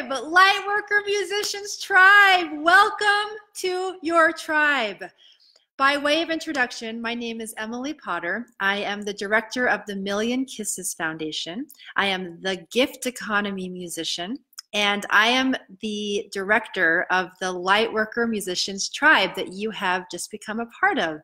Lightworker Musicians Tribe. Welcome to your tribe. By way of introduction, my name is Emily Potter. I am the director of the Million Kisses Foundation. I am the gift economy musician, and I am the director of the Lightworker Musicians Tribe that you have just become a part of.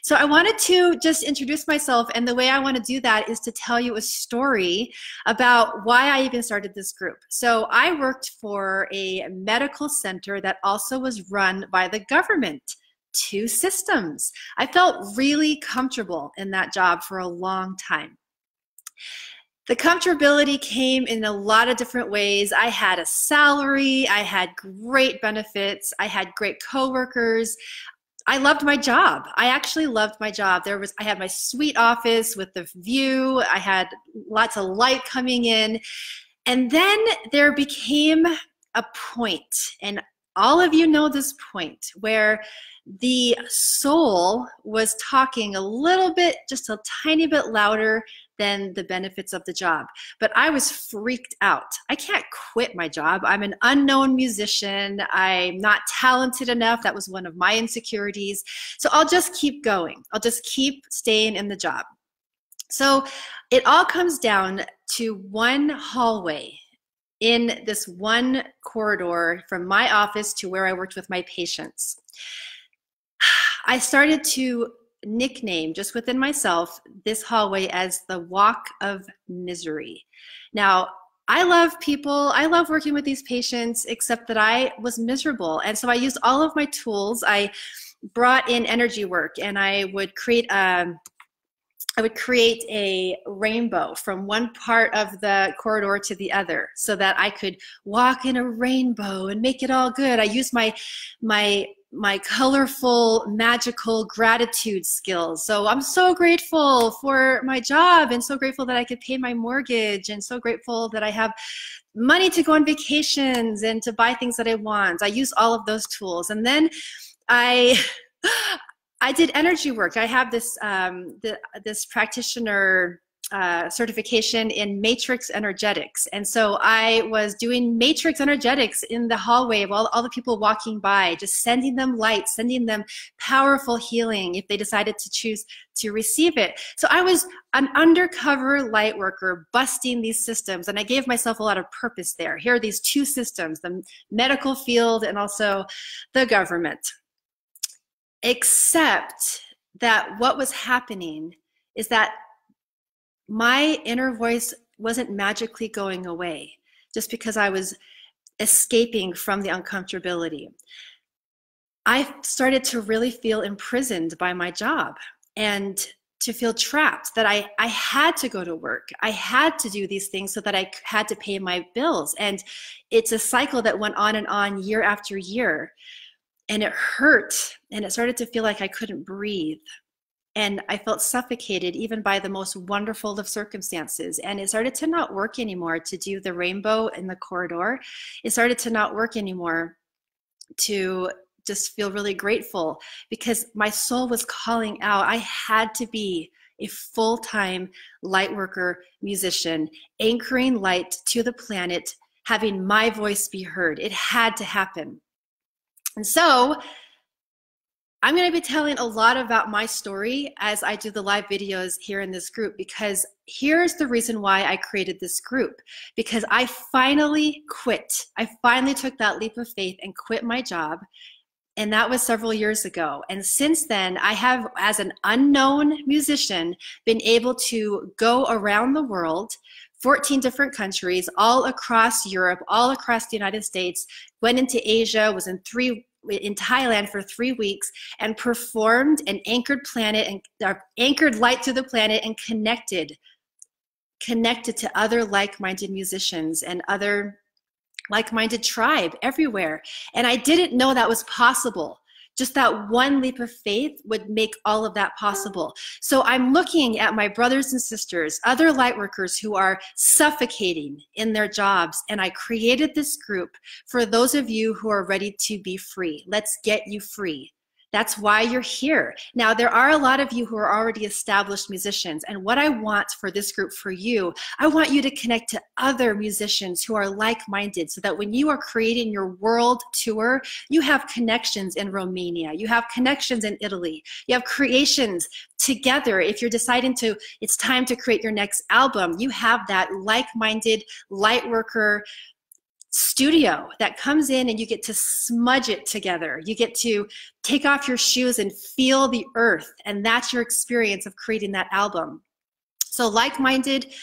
So I wanted to just introduce myself, and the way I want to do that is to tell you a story about why I even started this group. So I worked for a medical center that also was run by the government. 2 systems. I felt really comfortable in that job for a long time. The comfortability came in a lot of different ways. I had a salary, I had great benefits, I had great coworkers. I loved my job. I actually loved my job. I had my sweet office with the view. I had lots of light coming in. And then there became a point, and all of you know this point, where the soul was talking a little bit, just a tiny bit louder than the benefits of the job. But I was freaked out. I can't quit my job. I'm an unknown musician. I'm not talented enough. That was one of my insecurities. So I'll just keep going. I'll just keep staying in the job. So it all comes down to one hallway in this one corridor from my office to where I worked with my patients. I started to nickname, just within myself, this hallway as the walk of misery. Now, I love people, I love working with these patients, except that I was miserable. And so I used all of my tools. I brought in energy work, and I would create a rainbow from one part of the corridor to the other so that I could walk in a rainbow and make it all good. I used my colorful, magical gratitude skills. So I'm so grateful for my job, and so grateful that I could pay my mortgage, and so grateful that I have money to go on vacations and to buy things that I want. I use all of those tools. And then I did energy work. I have this this practitioner certification in matrix energetics. And so I was doing matrix energetics in the hallway of all the people walking by, just sending them light, sending them powerful healing if they decided to choose to receive it. So I was an undercover light worker busting these systems, and I gave myself a lot of purpose there. Here are these 2 systems, the medical field and also the government. Except that what was happening is that my inner voice wasn't magically going away just because I was escaping from the uncomfortability. I started to really feel imprisoned by my job and to feel trapped, that I had to go to work. I had to do these things so that I had to pay my bills. And it's a cycle that went on year after year. And it hurt, and it started to feel like I couldn't breathe. And I felt suffocated even by the most wonderful of circumstances. And it started to not work anymore to do the rainbow in the corridor. It started to not work anymore to just feel really grateful, because my soul was calling out. I had to be a full-time light worker musician, anchoring light to the planet, having my voice be heard. It had to happen. And so I'm going to be telling a lot about my story as I do the live videos here in this group, because here's the reason why I created this group. Because I finally quit. I finally took that leap of faith and quit my job. And that was several years ago. And since then, I have, as an unknown musician, been able to go around the world, 14 different countries, all across Europe, all across the United States, went into Asia, was in Thailand for 3 weeks, and performed and anchored anchored light to the planet, and connected to other like-minded musicians and other like-minded tribe everywhere. And I didn't know that was possible. Just that one leap of faith would make all of that possible. So I'm looking at my brothers and sisters, other light workers who are suffocating in their jobs, and I created this group for those of you who are ready to be free. Let's get you free. That's why you're here. Now, there are a lot of you who are already established musicians, and what I want for this group for you, I want you to connect to other musicians who are like-minded, so that when you are creating your world tour, you have connections in Romania, you have connections in Italy, you have creations together. If you're deciding it's time to create your next album, you have that like-minded Lightworker studio that comes in, and you get to smudge it together. You get to take off your shoes and feel the earth, and that's your experience of creating that album. So like-minded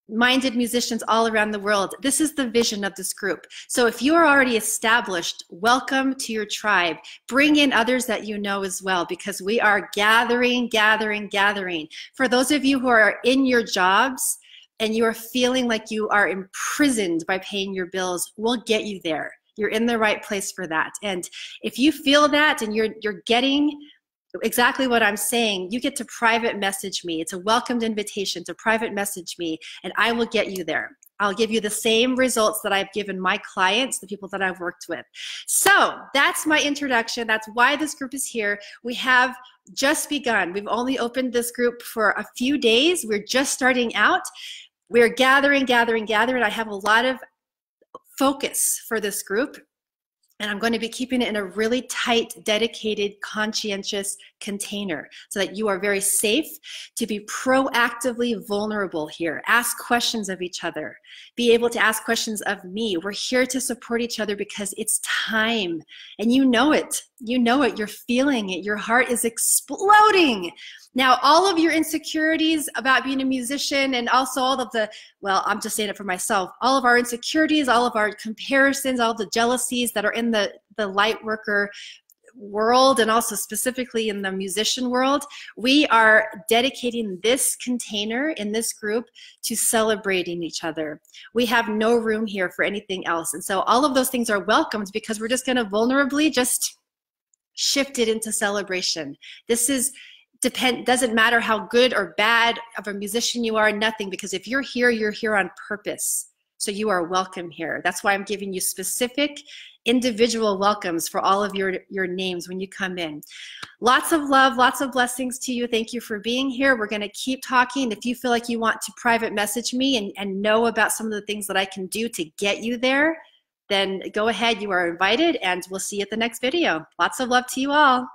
musicians all around the world, this is the vision of this group. So if you are already established, welcome to your tribe. Bring in others that you know as well, because we are gathering. For those of you who are in your jobs and you are feeling like you are imprisoned by paying your bills, we'll get you there. You're in the right place for that. And if you feel that and you're getting exactly what I'm saying, you get to private message me. It's a welcomed invitation to private message me, and I will get you there. I'll give you the same results that I've given my clients, the people that I've worked with. So that's my introduction. That's why this group is here. We have just begun. We've only opened this group for a few days. We're just starting out. We're gathering. I have a lot of focus for this group, and I'm going to be keeping it in a really tight, dedicated, conscientious container so that you are very safe to be proactively vulnerable here. Ask questions of each other. Be able to ask questions of me. We're here to support each other because it's time, and you know it. You know it. You're feeling it. Your heart is exploding. Now, all of your insecurities about being a musician, and also all of the, well, I'm just saying it for myself, all of our insecurities, all of our comparisons, all the jealousies that are in the Lightworker world, and also specifically in the musician world, we are dedicating this container in this group to celebrating each other. We have no room here for anything else. And so all of those things are welcomed, because we're just going to vulnerably just shift it into celebration. This is doesn't matter how good or bad of a musician you are, nothing, because if you're here on purpose. So you are welcome here. That's why I'm giving you specific individual welcomes for all of your names when you come in. Lots of love, lots of blessings to you. Thank you for being here. We're going to keep talking. If you feel like you want to private message me and know about some of the things that I can do to get you there, then go ahead. You are invited, and we'll see you at the next video. Lots of love to you all.